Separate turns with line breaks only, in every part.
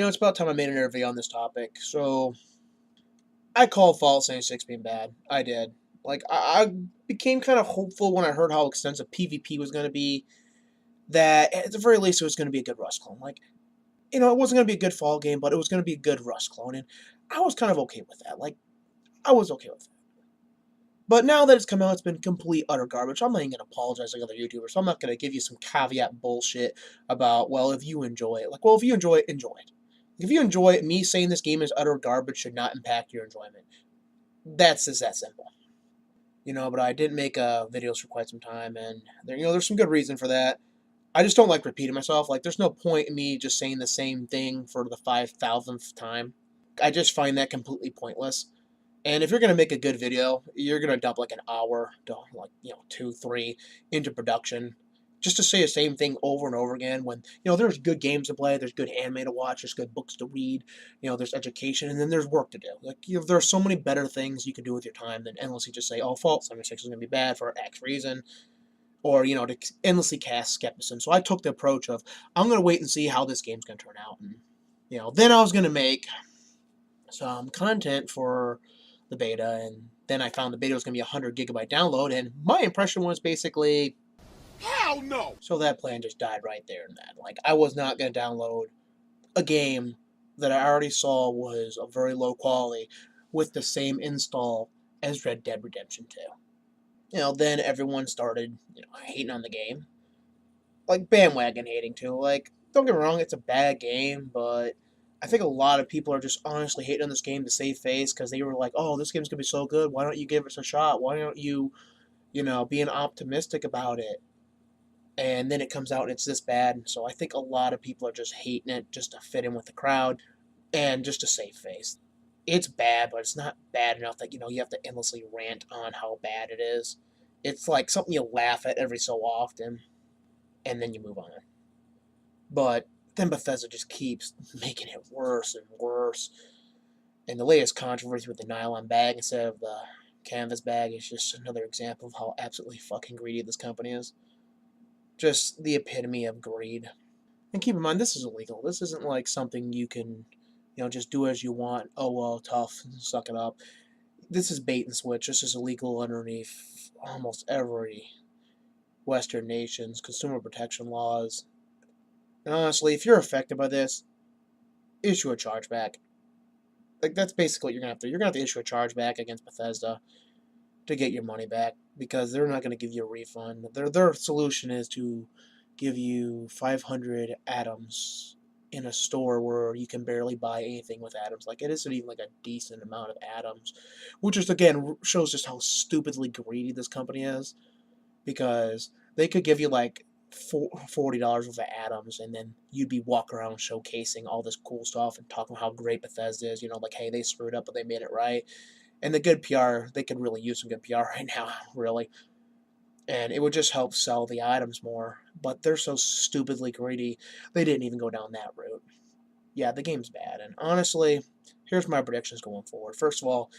It's about time I made an interview on this topic. So, I called Fallout 76 being bad. I did. I became kind of hopeful when I heard how extensive PvP was going to be, that at the very least it was going to be a good Rust clone. It wasn't going to be a good Fall game, but it was going to be a good Rust clone. And I was kind of okay with that. I was okay with that. But now that it's come out, it's been complete, utter garbage. I'm not even going to apologize like other YouTubers. So I'm not going to give you some caveat bullshit about, well, if you enjoy it. Well, if you enjoy it, enjoy it. If you enjoy it, me saying this game is utter garbage should not impact your enjoyment. That's just that simple. But I didn't make videos for quite some time, and there's some good reason for that. I just don't like repeating myself. There's no point in me just saying the same thing for the 5,000th time. I just find that completely pointless. And if you're gonna make a good video, you're gonna dump like an hour to 2, 3 into production just to say the same thing over and over again when there's good games to play, there's good anime to watch, there's good books to read, there's education, and then there's work to do. There's so many better things you can do with your time than endlessly just say, oh, Fallout 76 is gonna be bad for X reason, or to endlessly cast skepticism. So I took the approach of I'm gonna wait and see how this game's gonna turn out, and then I was gonna make some content for the beta, and then I found the beta was going to be a 100 GB download, and my impression was basically, hell no! So that plan just died right there and then. I was not going to download a game that I already saw was of very low quality with the same install as Red Dead Redemption 2. Then everyone started, hating on the game. Bandwagon hating too. Don't get me wrong, it's a bad game, but I think a lot of people are just honestly hating on this game to save face because they were like, oh, this game's gonna be so good. Why don't you give us a shot? Why don't you, being optimistic about it? And then it comes out and it's this bad. So I think a lot of people are just hating it just to fit in with the crowd and just to save face. It's bad, but it's not bad enough that, you have to endlessly rant on how bad it is. It's like something you laugh at every so often and then you move on. But then Bethesda just keeps making it worse and worse. And the latest controversy with the nylon bag instead of the canvas bag is just another example of how absolutely fucking greedy this company is. Just the epitome of greed. And keep in mind, this is illegal. This isn't like something you can, just do as you want. Oh, well, tough. Suck it up. This is bait and switch. This is illegal underneath almost every Western nation's consumer protection laws. And honestly, if you're affected by this, issue a chargeback. That's basically what you're gonna have to. You're gonna have to issue a chargeback against Bethesda to get your money back because they're not gonna give you a refund. Their solution is to give you 500 atoms in a store where you can barely buy anything with atoms. It isn't even a decent amount of atoms, which just again shows just how stupidly greedy this company is because they could give you $40 worth of atoms, and then you'd be walking around showcasing all this cool stuff and talking about how great Bethesda is. Hey, they screwed up, but they made it right. And the good PR, they could really use some good PR right now, really. And it would just help sell the items more. But they're so stupidly greedy, they didn't even go down that route. Yeah, the game's bad. And honestly, here's my predictions going forward. First of all,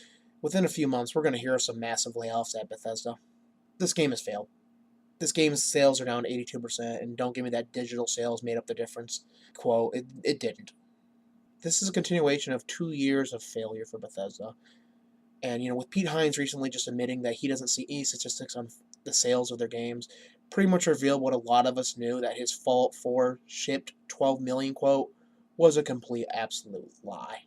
within a few months, we're going to hear some massive layoffs at Bethesda. This game has failed. This game's sales are down 82%, and don't give me that digital sales made up the difference quote. It didn't. This is a continuation of 2 years of failure for Bethesda. And, with Pete Hines recently just admitting that he doesn't see any statistics on the sales of their games, pretty much revealed what a lot of us knew, that his Fallout 4 shipped 12 million quote was a complete absolute lie.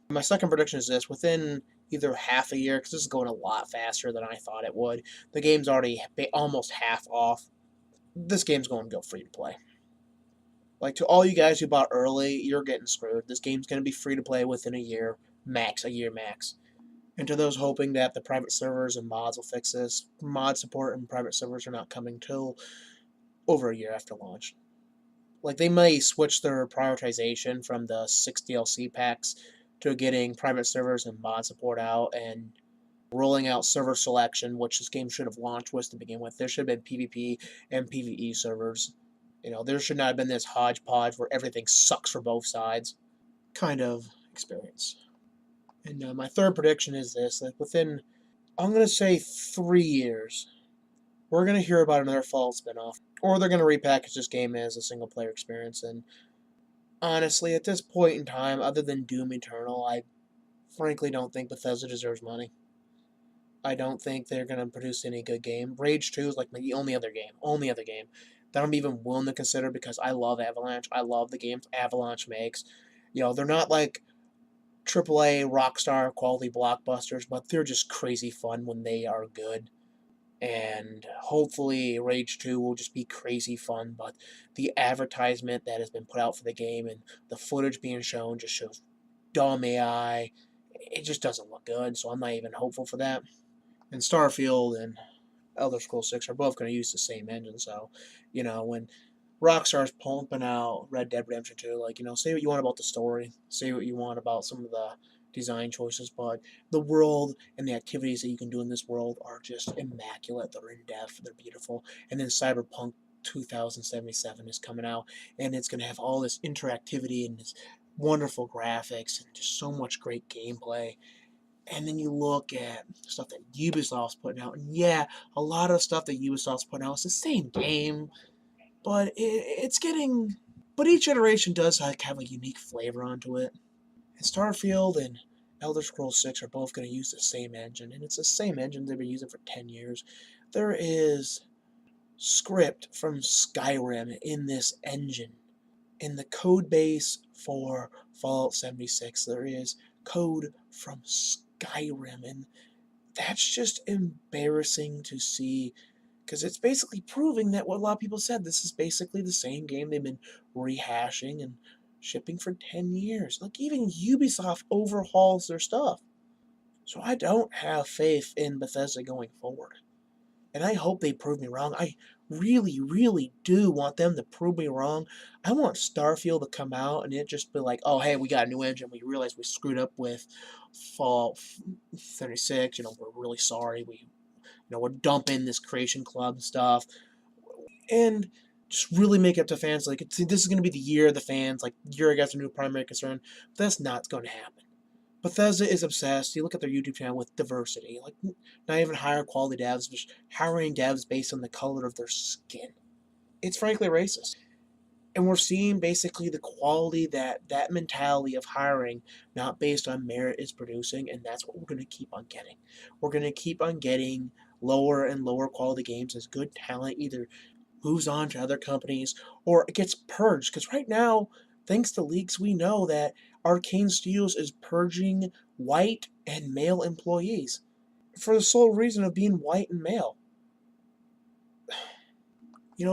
My second prediction is this: within either half a year, because this is going a lot faster than I thought it would. The game's already almost half off. This game's going to go free to play. To all you guys who bought early, you're getting screwed. This game's going to be free to play within a year max. And to those hoping that the private servers and mods will fix this, mod support and private servers are not coming till over a year after launch. They may switch their prioritization from the 6 DLC packs to getting private servers and mod support out and rolling out server selection, which this game should have launched with to begin with. There should have been PvP and PvE servers. There should not have been this hodgepodge where everything sucks for both sides kind of experience. And my third prediction is this: within, I'm going to say 3 years, we're going to hear about another Fallout spinoff. Or they're going to repackage this game as a single player experience. And Honestly, at this point in time, other than Doom Eternal, I frankly don't think Bethesda deserves money. I don't think they're gonna produce any good game. Rage 2 is like the only other game that I'm even willing to consider because I love Avalanche. I love the games Avalanche makes. They're not like AAA Rockstar quality blockbusters, but they're just crazy fun when they are good. And hopefully Rage 2 will just be crazy fun, but the advertisement that has been put out for the game and the footage being shown just shows dumb AI. It just doesn't look good, so I'm not even hopeful for that. And Starfield and Elder Scrolls 6 are both going to use the same engine, so, when Rockstar's pumping out Red Dead Redemption 2, like, say what you want about the story, say what you want about some of the design choices, but the world and the activities that you can do in this world are just immaculate. They're in depth, they're beautiful. And then Cyberpunk 2077 is coming out, and it's going to have all this interactivity and this wonderful graphics and just so much great gameplay. And then you look at stuff that Ubisoft's putting out, and yeah, a lot of stuff that Ubisoft's putting out is the same game, but it's getting. But each iteration does like have a unique flavor onto it. And Starfield and Elder Scrolls 6 are both going to use the same engine, and it's the same engine they've been using for 10 years. There is script from Skyrim in this engine. In the code base for Fallout 76, there is code from Skyrim, and that's just embarrassing to see because it's basically proving that what a lot of people said, this is basically the same game they've been rehashing and shipping for 10 years. Like, even Ubisoft overhauls their stuff. So I don't have faith in Bethesda going forward. And I hope they prove me wrong. I really, really do want them to prove me wrong. I want Starfield to come out and it just be like, oh, hey, we got a new engine. We realized we screwed up with Fallout 36. We're really sorry. We're dumping this Creation Club stuff. And just really make it up to fans. Like, this is going to be the year of the fans. Like, year I guess a new primary concern. But that's not going to happen. Bethesda is obsessed. You look at their YouTube channel with diversity. Like, not even higher quality devs, just hiring devs based on the color of their skin. It's frankly racist. And we're seeing basically the quality that mentality of hiring, not based on merit, is producing, and that's what we're going to keep on getting. We're going to keep on getting lower and lower quality games as good talent either moves on to other companies or it gets purged. Because right now, thanks to leaks, we know that Arcane Studios is purging white and male employees for the sole reason of being white and male.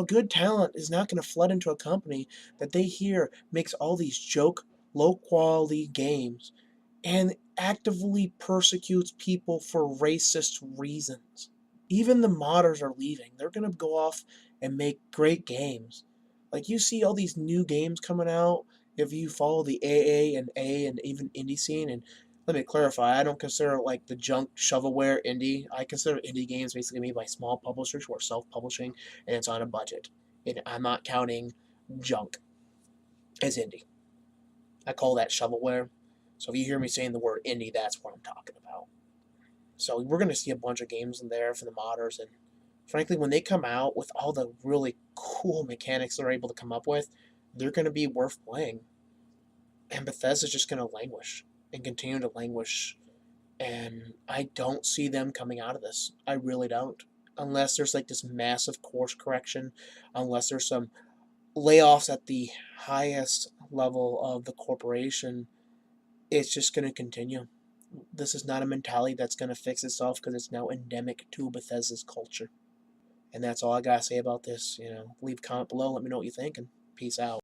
Good talent is not going to flood into a company that they hear makes all these joke, low quality games and actively persecutes people for racist reasons. Even the modders are leaving. They're going to go off and make great games. Like, you see all these new games coming out. If you follow the A and even indie scene, and let me clarify, I don't consider like the junk shovelware indie. I consider indie games basically made by small publishers who are self-publishing and it's on a budget. And I'm not counting junk as indie. I call that shovelware. So if you hear me saying the word indie, that's what I'm talking about. So we're going to see a bunch of games in there for the modders, and frankly, when they come out with all the really cool mechanics they're able to come up with, they're going to be worth playing. And Bethesda's just going to languish and continue to languish. And I don't see them coming out of this. I really don't. Unless there's like this massive course correction, unless there's some layoffs at the highest level of the corporation, it's just going to continue. This is not a mentality that's going to fix itself because it's now endemic to Bethesda's culture. And that's all I got to say about this. Leave a comment below. Let me know what you think, and peace out.